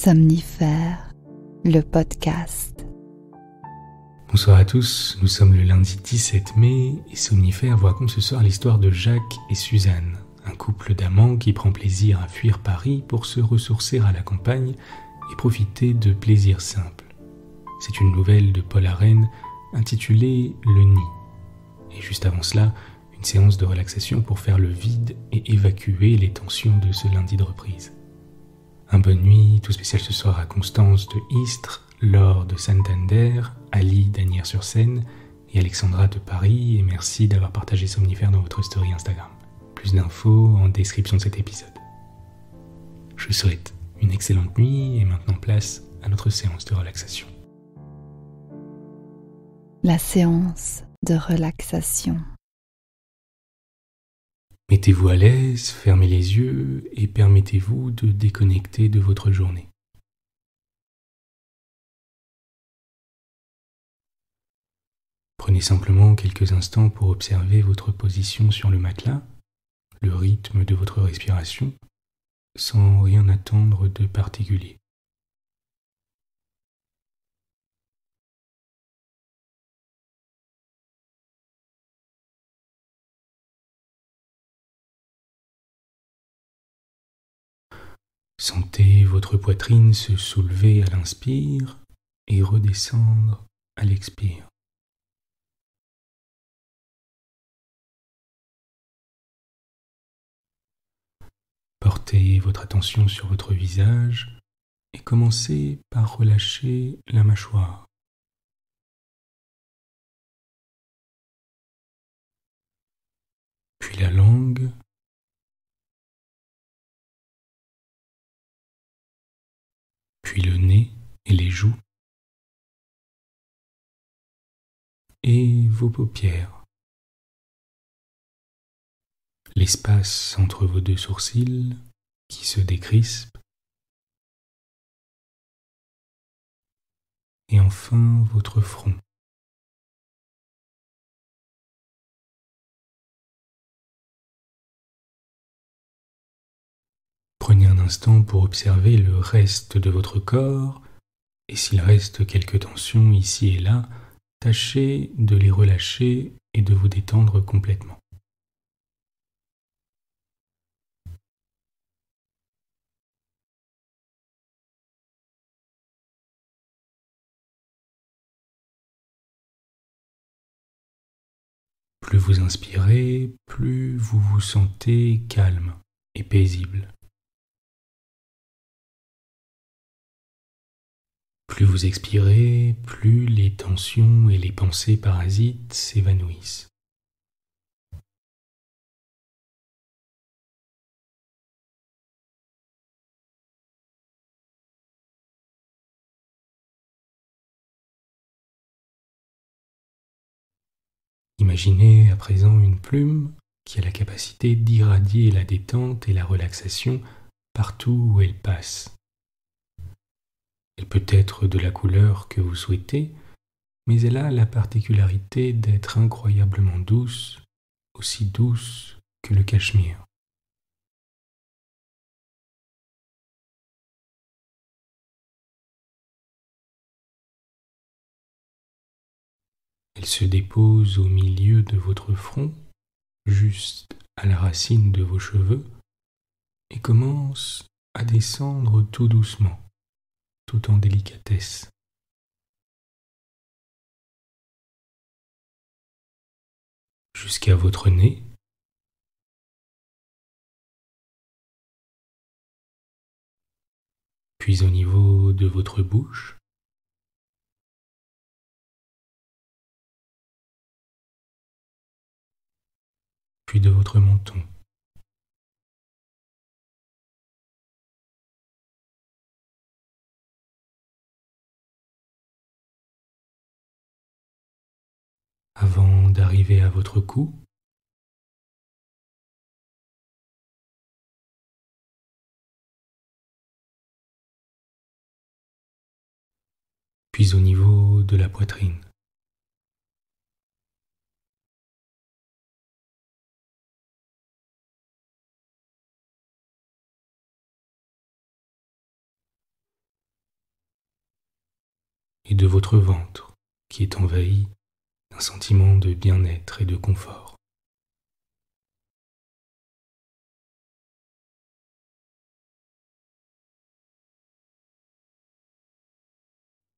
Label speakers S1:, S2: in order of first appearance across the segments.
S1: Somnifère, le podcast.
S2: Bonsoir à tous, nous sommes le lundi 17 mai et Somnifère vous raconte ce soir l'histoire de Jacques et Suzanne, un couple d'amants qui prend plaisir à fuir Paris pour se ressourcer à la campagne et profiter de plaisirs simples. C'est une nouvelle de Paul Arène intitulée Le Nid. Et juste avant cela, une séance de relaxation pour faire le vide et évacuer les tensions de ce lundi de reprise. Un bonne nuit, tout spécial ce soir à Constance de Istres, Laure de Santander, Ali d'Asnières-sur-Seine et Alexandra de Paris, et merci d'avoir partagé Somnifère dans votre story Instagram. Plus d'infos en description de cet épisode. Je vous souhaite une excellente nuit et maintenant place à notre séance de relaxation.
S1: La séance de relaxation.
S2: Mettez-vous à l'aise, fermez les yeux et permettez-vous de déconnecter de votre journée. Prenez simplement quelques instants pour observer votre position sur le matelas, le rythme de votre respiration, sans rien attendre de particulier. Sentez votre poitrine se soulever à l'inspire et redescendre à l'expire. Portez votre attention sur votre visage et commencez par relâcher la mâchoire. Puis la langue, puis le nez et les joues, et vos paupières. L'espace entre vos deux sourcils qui se décrispe, et enfin votre front. Prenez un instant pour observer le reste de votre corps, et s'il reste quelques tensions ici et là, tâchez de les relâcher et de vous détendre complètement. Plus vous inspirez, plus vous vous sentez calme et paisible. Plus vous expirez, plus les tensions et les pensées parasites s'évanouissent. Imaginez à présent une plume qui a la capacité d'irradier la détente et la relaxation partout où elle passe. Elle peut être de la couleur que vous souhaitez, mais elle a la particularité d'être incroyablement douce, aussi douce que le cachemire. Elle se dépose au milieu de votre front, juste à la racine de vos cheveux, et commence à descendre tout doucement, tout en délicatesse. Jusqu'à votre nez, puis au niveau de votre bouche, puis de votre menton. Avant d'arriver à votre cou, puis au niveau de la poitrine. et de votre ventre qui est envahi d'un sentiment de bien-être et de confort.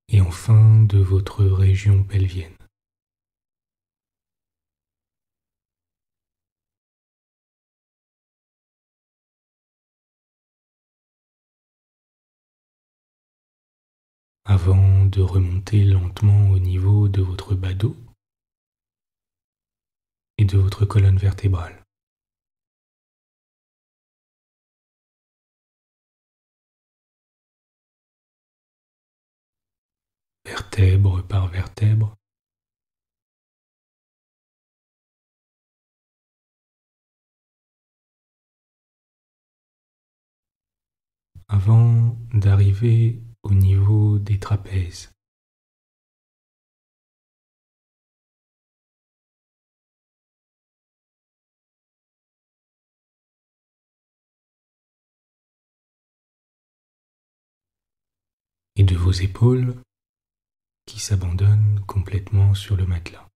S2: Et enfin de votre région pelvienne. Avant de remonter lentement au niveau de votre bas dos et de votre colonne vertébrale. Vertèbre par vertèbre, avant d'arriver au niveau des trapèzes. Et de vos épaules qui s'abandonnent complètement sur le matelas.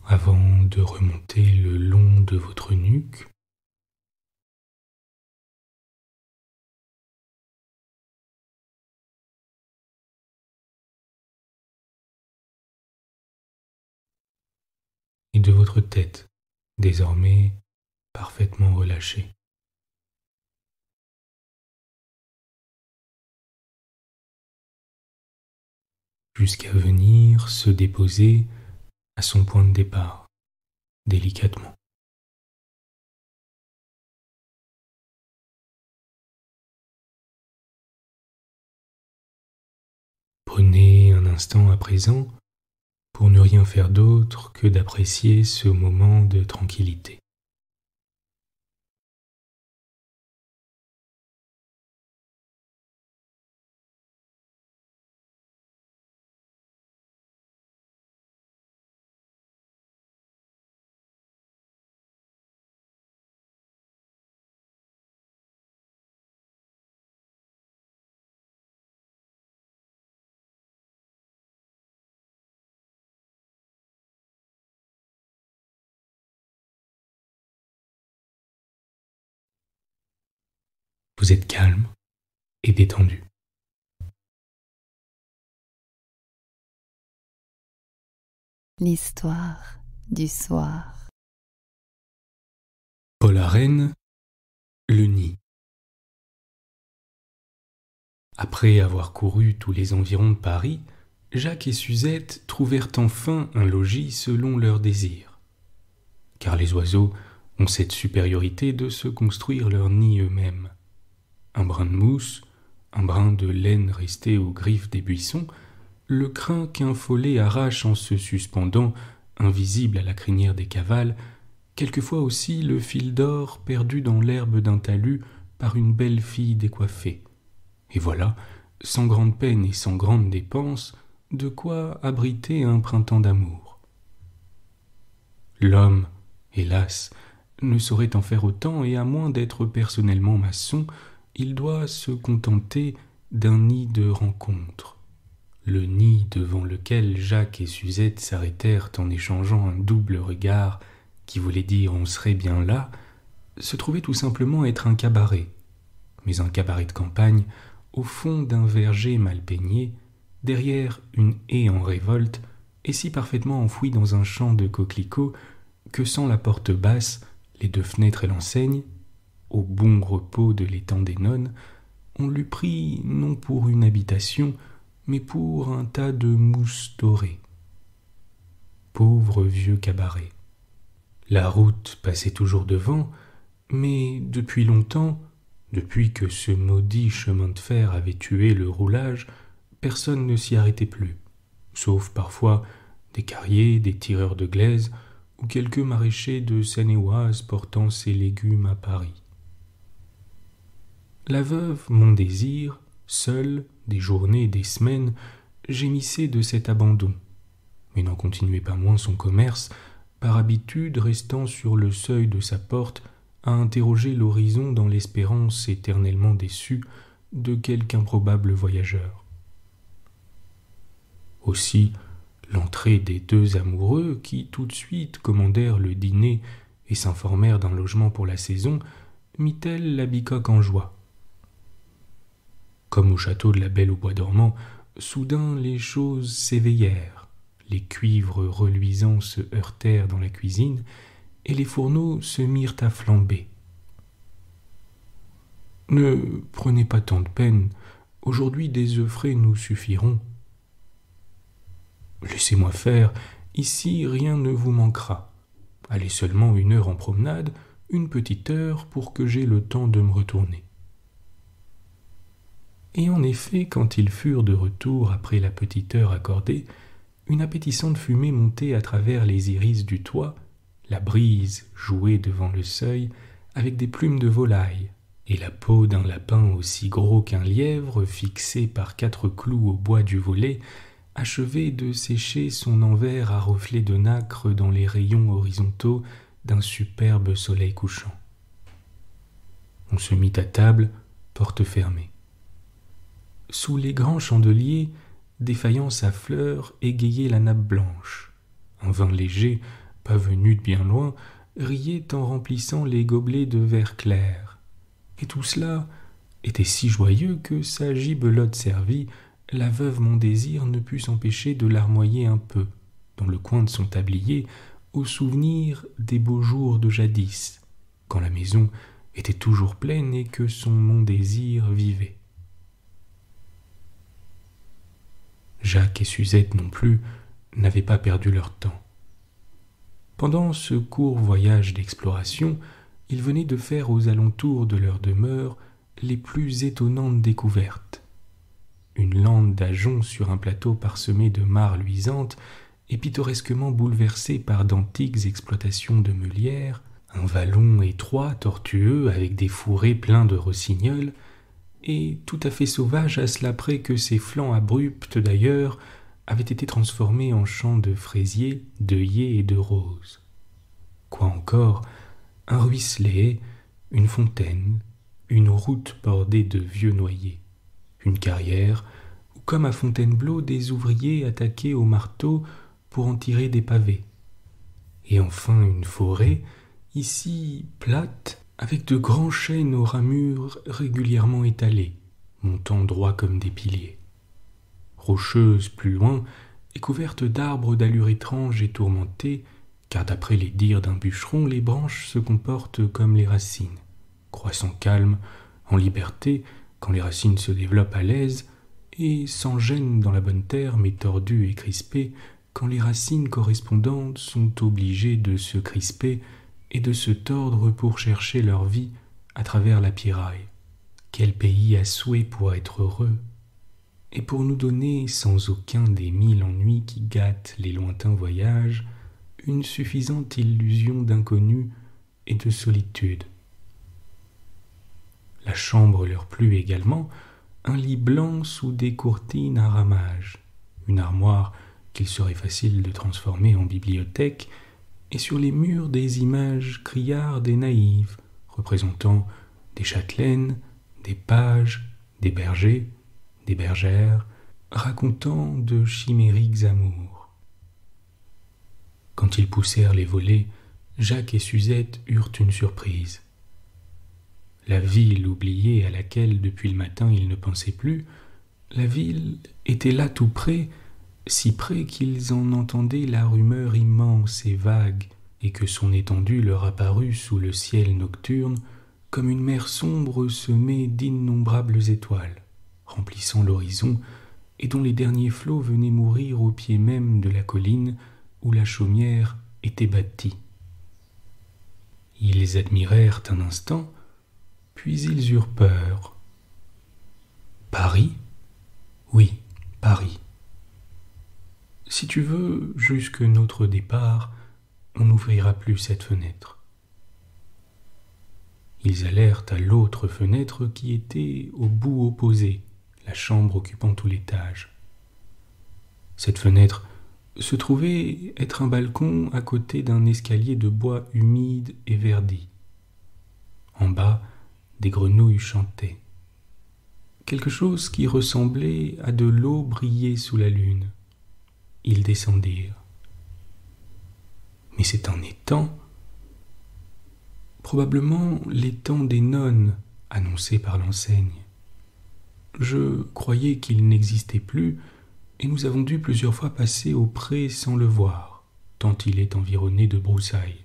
S2: Avant de remonter le long de votre nuque, et de votre tête, désormais parfaitement relâchée. Jusqu'à venir se déposer à son point de départ, délicatement. Prenez un instant à présent pour ne rien faire d'autre que d'apprécier ce moment de tranquillité. Vous êtes calme et détendu.
S1: L'histoire du soir.
S2: Paul Arène, le nid. Après avoir couru tous les environs de Paris, Jacques et Suzette trouvèrent enfin un logis selon leurs désirs. Car les oiseaux ont cette supériorité de se construire leur nid eux-mêmes. Un brin de mousse, un brin de laine resté aux griffes des buissons, le crin qu'un follet arrache en se suspendant, invisible à la crinière des cavales, quelquefois aussi le fil d'or perdu dans l'herbe d'un talus par une belle fille décoiffée. Et voilà, sans grande peine et sans grande dépense, de quoi abriter un printemps d'amour. L'homme, hélas, ne saurait en faire autant, et à moins d'être personnellement maçon, il doit se contenter d'un nid de rencontre. Le nid devant lequel Jacques et Suzette s'arrêtèrent en échangeant un double regard qui voulait dire « on serait bien là », se trouvait tout simplement être un cabaret. Mais un cabaret de campagne, au fond d'un verger mal peigné, derrière une haie en révolte, et si parfaitement enfoui dans un champ de coquelicots que sans la porte basse, les deux fenêtres et l'enseigne, au bon repos de l'étang des nonnes, on l'eût pris non pour une habitation, mais pour un tas de mousses dorées. Pauvre vieux cabaret. La route passait toujours devant, mais depuis longtemps, depuis que ce maudit chemin de fer avait tué le roulage, personne ne s'y arrêtait plus, sauf parfois des carriers, des tireurs de glaise ou quelques maraîchers de Seine-et-Oise portant ses légumes à Paris. La veuve Mondésir, seule, des journées et des semaines, gémissait de cet abandon, mais n'en continuait pas moins son commerce, par habitude restant sur le seuil de sa porte à interroger l'horizon dans l'espérance éternellement déçue de quelque improbable voyageur. Aussi, l'entrée des deux amoureux, qui tout de suite commandèrent le dîner et s'informèrent d'un logement pour la saison, mit-elle la bicoque en joie. Comme au château de la Belle au Bois dormant, soudain les choses s'éveillèrent, les cuivres reluisants se heurtèrent dans la cuisine, et les fourneaux se mirent à flamber. « Ne prenez pas tant de peine, aujourd'hui des œufs frais nous suffiront. »« Laissez-moi faire, ici rien ne vous manquera. Allez seulement 1 heure en promenade, 1 petite heure pour que j'aie le temps de me retourner. » Et en effet, quand ils furent de retour après la petite heure accordée, une appétissante fumée montait à travers les iris du toit, la brise jouait devant le seuil avec des plumes de volaille, et la peau d'un lapin aussi gros qu'un lièvre, fixé par 4 clous au bois du volet, achevait de sécher son envers à reflets de nacre dans les rayons horizontaux d'un superbe soleil couchant. On se mit à table, porte fermée. Sous les grands chandeliers, des faïences à fleurs égayaient la nappe blanche. Un vin léger, pas venu de bien loin, riait en remplissant les gobelets de verre clair. Et tout cela était si joyeux que, sa gibelotte servie, la veuve Mondésir ne put s'empêcher de larmoyer un peu, dans le coin de son tablier, au souvenir des beaux jours de jadis, quand la maison était toujours pleine et que son Mondésir vivait. Jacques et Suzette non plus n'avaient pas perdu leur temps. Pendant ce court voyage d'exploration, ils venaient de faire aux alentours de leur demeure les plus étonnantes découvertes. Une lande d'ajonc sur un plateau parsemé de mares luisantes et pittoresquement bouleversé par d'antiques exploitations de meulières, un vallon étroit, tortueux, avec des fourrés pleins de rossignols, et tout à fait sauvage à cela près que ses flancs abrupts d'ailleurs avaient été transformés en champs de fraisiers, d'œillets et de roses. Quoi encore, un ruisselet, une fontaine, une route bordée de vieux noyers, une carrière, où comme à Fontainebleau des ouvriers attaquaient au marteau pour en tirer des pavés, et enfin une forêt, ici plate, avec de grands chênes aux ramures régulièrement étalés, montant droit comme des piliers. Rocheuse plus loin, et couverte d'arbres d'allure étrange et tourmentée, car d'après les dires d'un bûcheron, les branches se comportent comme les racines, croissant calme, en liberté, quand les racines se développent à l'aise, et sans gêne dans la bonne terre, mais tordues et crispées, quand les racines correspondantes sont obligées de se crisper et de se tordre pour chercher leur vie à travers la pierraille. Quel pays à souhait pour être heureux, et pour nous donner, sans aucun des 1000 ennuis qui gâtent les lointains voyages, une suffisante illusion d'inconnu et de solitude. La chambre leur plut également, un lit blanc sous des courtines à ramages, une armoire qu'il serait facile de transformer en bibliothèque, et sur les murs des images criardes et naïves, représentant des châtelaines, des pages, des bergers, des bergères, racontant de chimériques amours. Quand ils poussèrent les volets, Jacques et Suzette eurent une surprise. La ville oubliée à laquelle depuis le matin ils ne pensaient plus, la ville était là tout près, si près qu'ils en entendaient la rumeur immense et vague, et que son étendue leur apparut sous le ciel nocturne comme une mer sombre semée d'innombrables étoiles, remplissant l'horizon, et dont les derniers flots venaient mourir au pied même de la colline où la chaumière était bâtie. Ils admirèrent un instant, puis ils eurent peur. Paris ? Oui, Paris. Si tu veux, jusque notre départ, on n'ouvrira plus cette fenêtre. Ils allèrent à l'autre fenêtre qui était au bout opposé, la chambre occupant tout l'étage. Cette fenêtre se trouvait être un balcon à côté d'un escalier de bois humide et verdi. En bas, des grenouilles chantaient. Quelque chose qui ressemblait à de l'eau brillait sous la lune. Ils descendirent. Mais c'est un étang, probablement l'étang des nonnes, annoncé par l'enseigne. Je croyais qu'il n'existait plus, et nous avons dû plusieurs fois passer au pré sans le voir, tant il est environné de broussailles.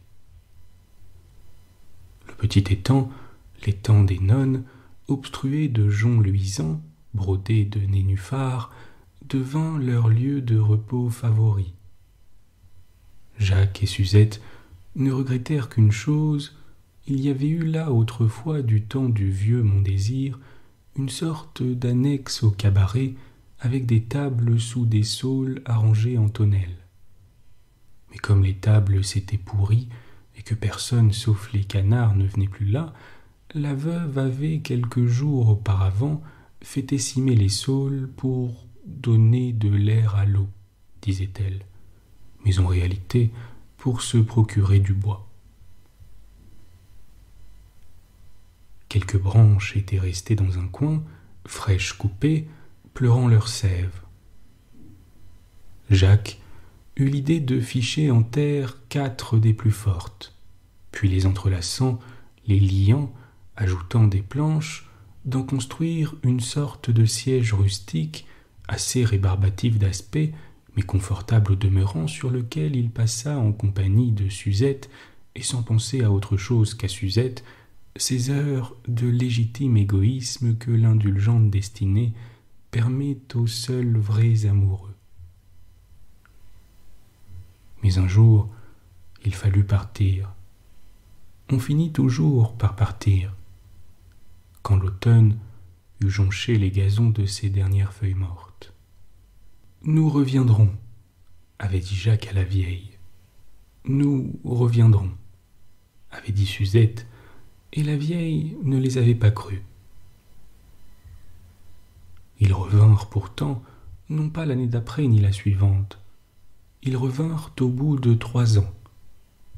S2: Le petit étang, l'étang des nonnes, obstrué de joncs luisants, brodé de nénuphars, devint leur lieu de repos favori. Jacques et Suzette ne regrettèrent qu'une chose, il y avait eu là autrefois du temps du vieux Montdésir une sorte d'annexe au cabaret avec des tables sous des saules arrangées en tonnelles. Mais comme les tables s'étaient pourries et que personne sauf les canards ne venait plus là, la veuve avait quelques jours auparavant fait écimer les saules pour donner de l'air à l'eau, disait-elle, mais en réalité pour se procurer du bois. Quelques branches étaient restées dans un coin, fraîches coupées, pleurant leur sève. Jacques eut l'idée de ficher en terre 4 des plus fortes, puis les entrelaçant, les liant, ajoutant des planches, d'en construire une sorte de siège rustique, assez rébarbatif d'aspect, mais confortable au demeurant, sur lequel il passa en compagnie de Suzette, et sans penser à autre chose qu'à Suzette, ces heures de légitime égoïsme que l'indulgente destinée permet aux seuls vrais amoureux. Mais un jour, il fallut partir. On finit toujours par partir. Quand l'automne eut jonché les gazons de ses dernières feuilles mortes. « Nous reviendrons, avait dit Jacques à la vieille. « Nous reviendrons, avait dit Suzette, et la vieille ne les avait pas crus. Ils revinrent pourtant, non pas l'année d'après ni la suivante. Ils revinrent au bout de 3 ans.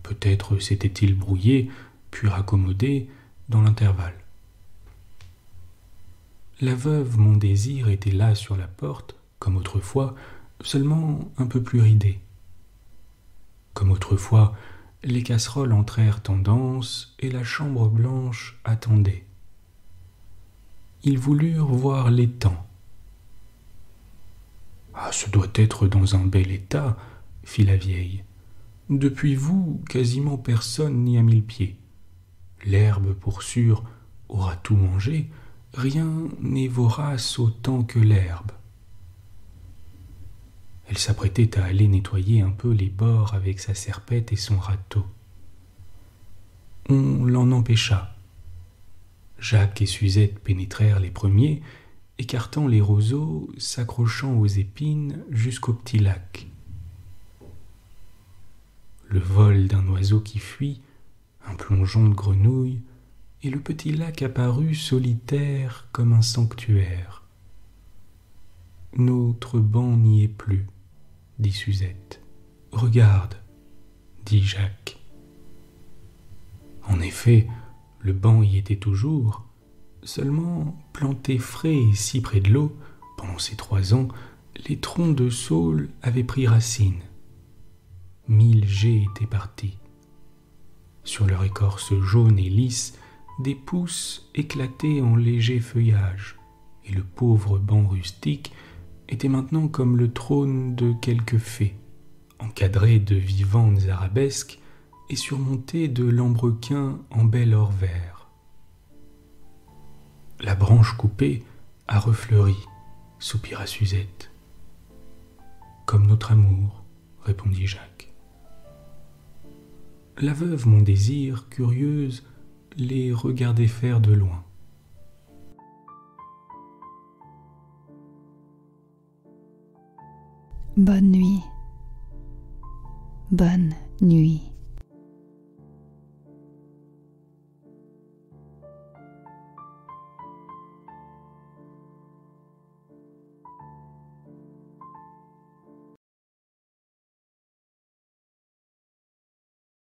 S2: Peut-être s'étaient-ils brouillés, puis raccommodés dans l'intervalle. La veuve Montdésir était là sur la porte, comme autrefois, seulement un peu plus ridée. Comme autrefois, les casseroles entrèrent en danse et la chambre blanche attendait. Ils voulurent voir l'étang. « Ah, ce doit être dans un bel état, » fit la vieille. « Depuis vous, quasiment personne n'y a mis le pied. L'herbe, pour sûr, aura tout mangé, rien n'est vorace autant que l'herbe. » Elle s'apprêtait à aller nettoyer un peu les bords avec sa serpette et son râteau. On l'en empêcha. Jacques et Suzette pénétrèrent les premiers, écartant les roseaux, s'accrochant aux épines jusqu'au petit lac. Le vol d'un oiseau qui fuit, un plongeon de grenouille, et le petit lac apparut solitaire comme un sanctuaire. « Notre banc n'y est plus, » dit Suzette. « Regarde, » dit Jacques. En effet, le banc y était toujours, seulement planté frais et si près de l'eau, pendant ces 3 ans, les troncs de saule avaient pris racine. 1000 jets étaient partis. Sur leur écorce jaune et lisse, des pousses éclataient en léger feuillage, et le pauvre banc rustique était maintenant comme le trône de quelque fée, encadré de vivantes arabesques et surmonté de lambrequins en bel or vert. La branche coupée a refleuri, soupira Suzette. Comme notre amour, répondit Jacques. La veuve Montdésir, curieuse, les regardait faire de loin.
S1: Bonne nuit. Bonne nuit.